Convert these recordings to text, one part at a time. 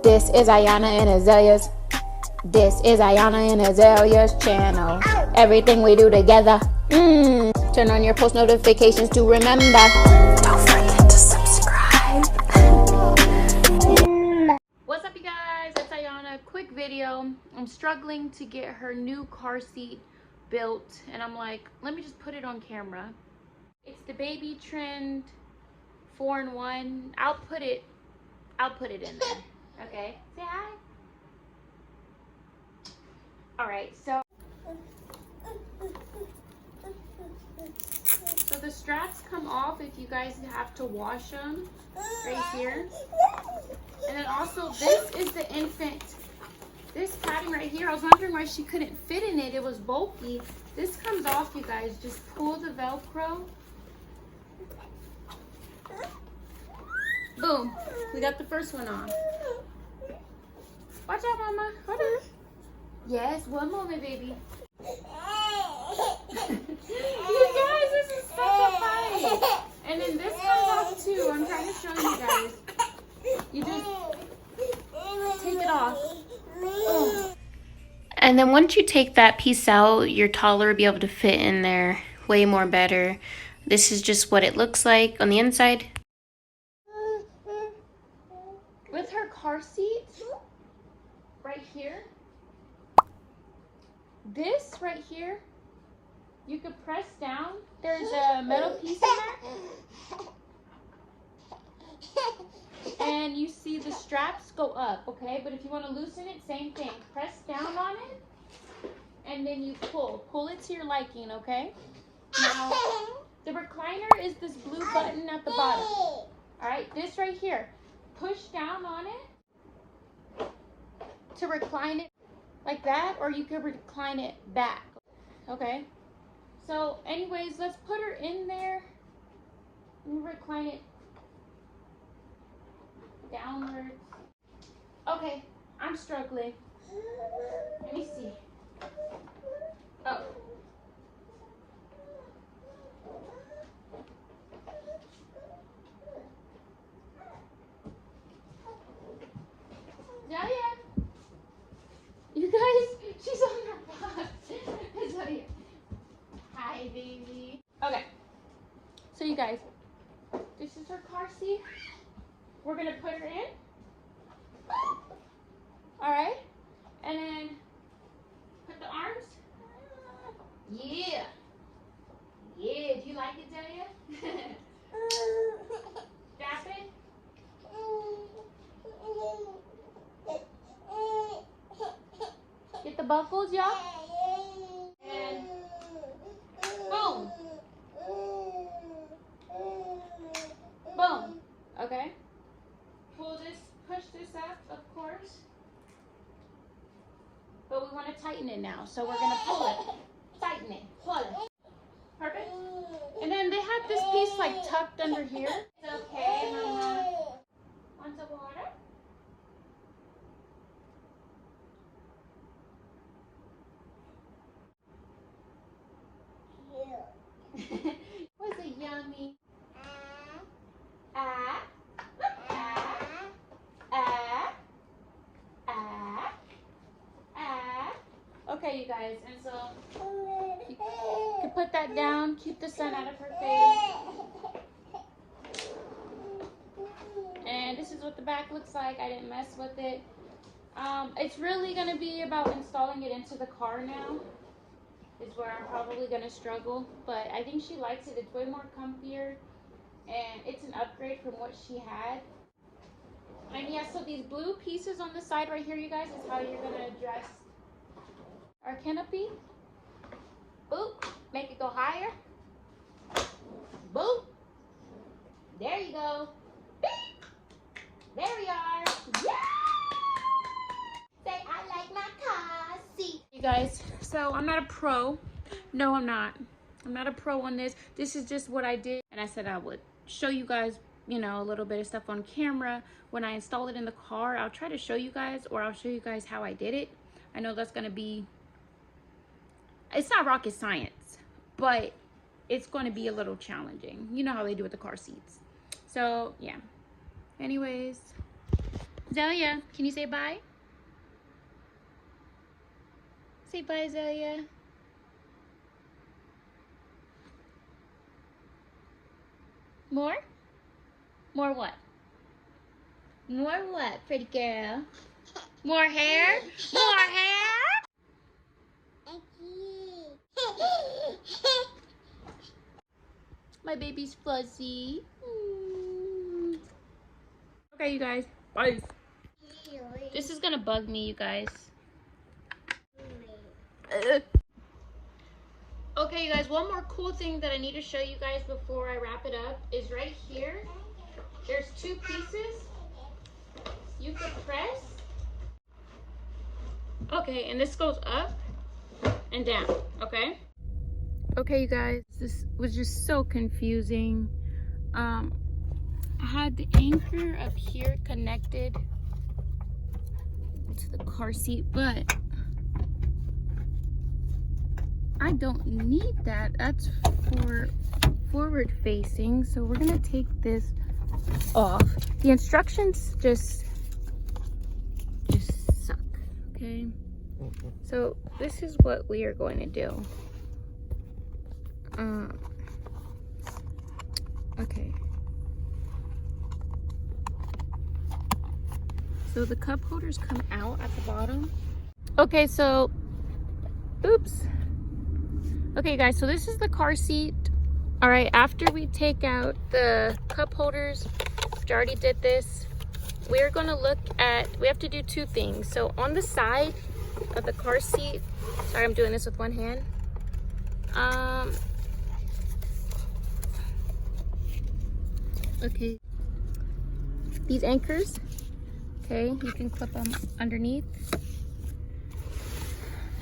This is Ayana and Azalea's. This is Ayana and Azalea's channel. Everything we do together. Turn on your post notifications to remember. Don't forget to subscribe. What's up, you guys? It's Ayana. Quick video. I'm struggling to get her new car seat built, and I'm like, let me just put it on camera. It's the baby trend 4-in-1. I'll put it in there. Okay, say hi. All right, so the straps come off if you guys have to wash them right here. And then also this is the infant, this padding right here. I was wondering why she couldn't fit in it. It was bulky. This comes off, you guys. Just pull the Velcro. Boom, we got the first one on. Watch out, mama. Hold on. Yes, one moment, baby. You guys, this is such a fight. And then this comes off too. I'm trying to show you guys. You just take it off. Boom. And then once you take that piece out, your toddler will be able to fit in there way more better. This is just what it looks like on the inside. With her car seat, right here, this right here, you could press down. There's a metal piece in there. And you see the straps go up, okay? But if you want to loosen it, same thing. Press down on it, and then you pull. Pull it to your liking, okay? Now, the recliner is this blue button at the bottom. All right, this right here. Push down on it to recline it like that, or you could recline it back, okay? So anyways, let's put her in there and recline it downwards. Okay, I'm struggling. Let me see. Oh. Yeah. You guys, she's on her butt. Hi, baby. Okay. So you guys, this is her car seat. We're gonna put her in. All right. And then put the arms. Yeah. Yeah. Do you like it, Delia? Strap it. Get the buckles, y'all. And boom. Boom. Okay. Pull this, push this up, of course. But we want to tighten it now. So we're going to pull it. Tighten it. Pull it. Perfect. And then they have this piece like tucked under here. It's okay, mama. Want some water? What's it, yummy? Okay, you guys, and so you can put that down, keep the sun out of her face. And this is what the back looks like. I didn't mess with it. It's really going to be about installing it into the car now. Is where I'm probably going to struggle, but I think she likes it. It's way more comfier, and it's an upgrade from what she had. And yeah, so these blue pieces on the side right here, you guys, is how you're going to address our canopy. Boop, make it go higher. Boop, there you go. Beep. There we are. Yeah! Say, I like my car seat. You guys, so I'm not a pro. No, I'm not. I'm not a pro on this. This is just what I did. And I said I would show you guys, you know, a little bit of stuff on camera. When I install it in the car, I'll try to show you guys, or I'll show you guys how I did it. I know that's going to be, it's not rocket science, but it's going to be a little challenging. You know how they do with the car seats. So, yeah. Anyways, Zelia, can you say bye? Say bye, Zelia. More? More what? More what, pretty girl? More hair? More hair? My baby's fuzzy. Okay, you guys. Bye. This is gonna bug me, you guys. Okay, you guys, one more cool thing that I need to show you guys before I wrap it up is right here. There's two pieces you can press. Okay, and this goes up and down, okay? Okay, you guys, this was just so confusing. I had the anchor up here connected to the car seat, but I don't need that. That's for forward facing, so we're gonna take this off. The instructions just suck, okay? So this is what we are going to do. Okay. So the cup holders come out at the bottom. Okay, so, oops. Okay guys, so this is the car seat. All right, after we take out the cup holders, which I already did this, we're gonna look at, we have to do two things. So on the side of the car seat, sorry, I'm doing this with one hand. Okay, these anchors, okay, you can clip them underneath.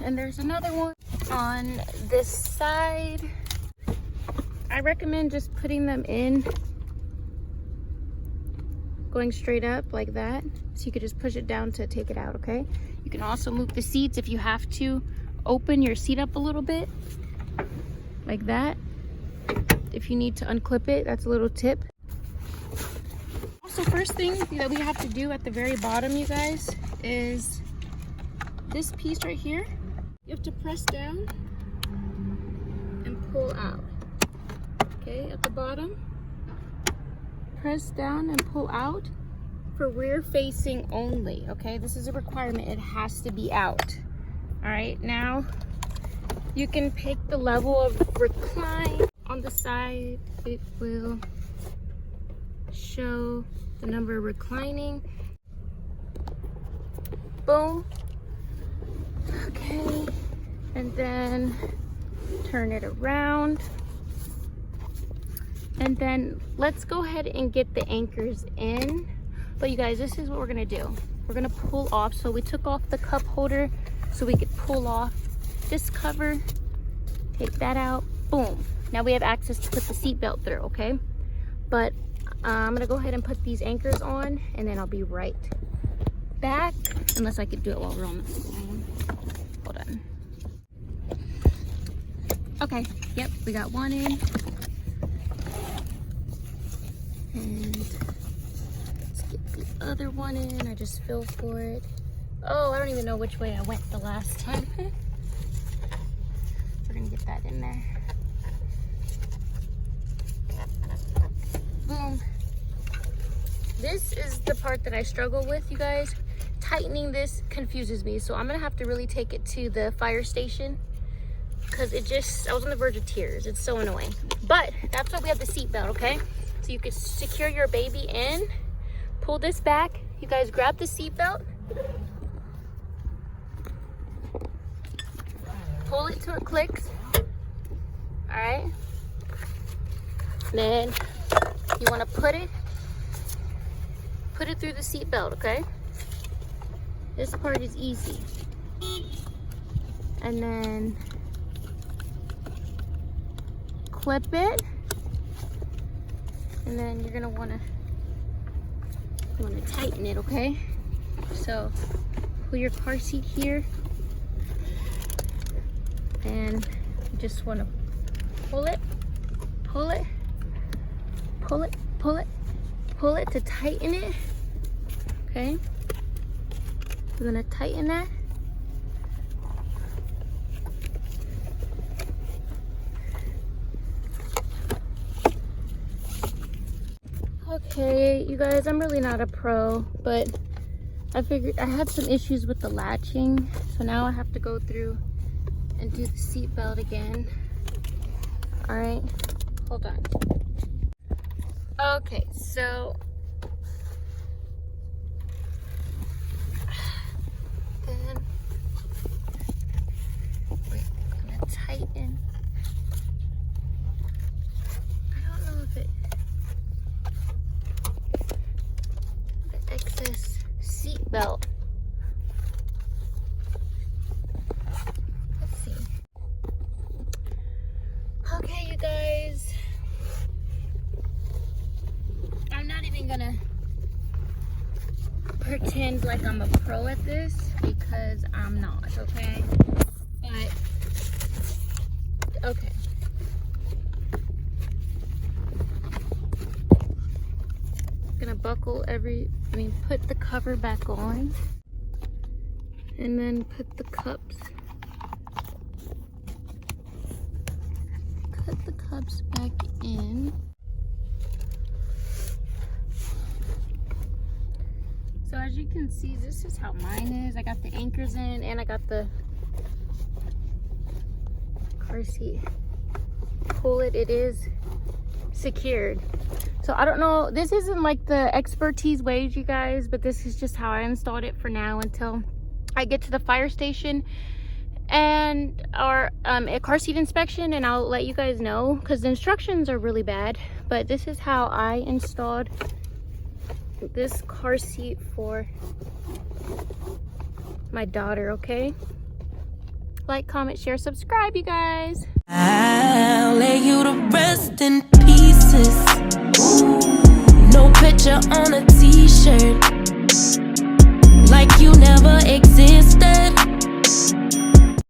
And there's another one on this side. I recommend just putting them in, going straight up like that. So you could just push it down to take it out, okay? You can also move the seats if you have to. Open your seat up a little bit, like that. If you need to unclip it, that's a little tip. Also, first thing that we have to do at the very bottom, you guys, is this piece right here. You have to press down and pull out. Okay, at the bottom, press down and pull out for rear facing only. Okay, this is a requirement, it has to be out. All right, now you can pick the level of recline. On the side, it will show the number of reclining. Boom. Okay, and then turn it around. And then let's go ahead and get the anchors in. But you guys, this is what we're gonna do. We're gonna pull off. So we took off the cup holder so we could pull off this cover. Take that out, boom. Now we have access to put the seat belt through, okay? But I'm gonna go ahead and put these anchors on and then I'll be right back. Unless I could do it while we're on the phone. Hold on. Okay, yep, we got one in. And let's get the other one in. I just feel for it. Oh, I don't even know which way I went the last time. We're gonna get that in there. Boom. This is the part that I struggle with, you guys. Tightening this confuses me, so I'm gonna have to really take it to the fire station because it just, I was on the verge of tears. It's so annoying. But that's why we have the seat belt, okay? So you can secure your baby in, pull this back. You guys grab the seat belt, pull it till it clicks. All right. Then you want to put it through the seat belt, okay? This part is easy. And then clip it. And then you're gonna wanna tighten it, okay? So pull your car seat here and you just wanna pull it, pull it, pull it, pull it, pull it to tighten it. Okay. We're gonna tighten that. Okay, you guys, I'm really not a pro, but I figured I had some issues with the latching, so now I have to go through and do the seat belt again. All right, hold on. Okay, so then we're gonna tighten. I don't know if it, the excess seat belt. Let's see. Okay, you guys. I'm not even gonna pretend like I'm a pro at this because I'm not, okay? But, okay. Gonna buckle put the cover back on. And then put the cups. Put the cups back in. So as you can see, this is how mine is. I got the anchors in and I got the car seat. Pull it, it is secured. So I don't know, this isn't like the expertise ways, you guys, but this is just how I installed it for now until I get to the fire station and a car seat inspection, and I'll let you guys know because the instructions are really bad. But this is how I installed this car seat for my daughter, okay? Like, comment, share, subscribe, you guys. I'll lay you to rest in pieces. No picture on a t-shirt, like you never existed.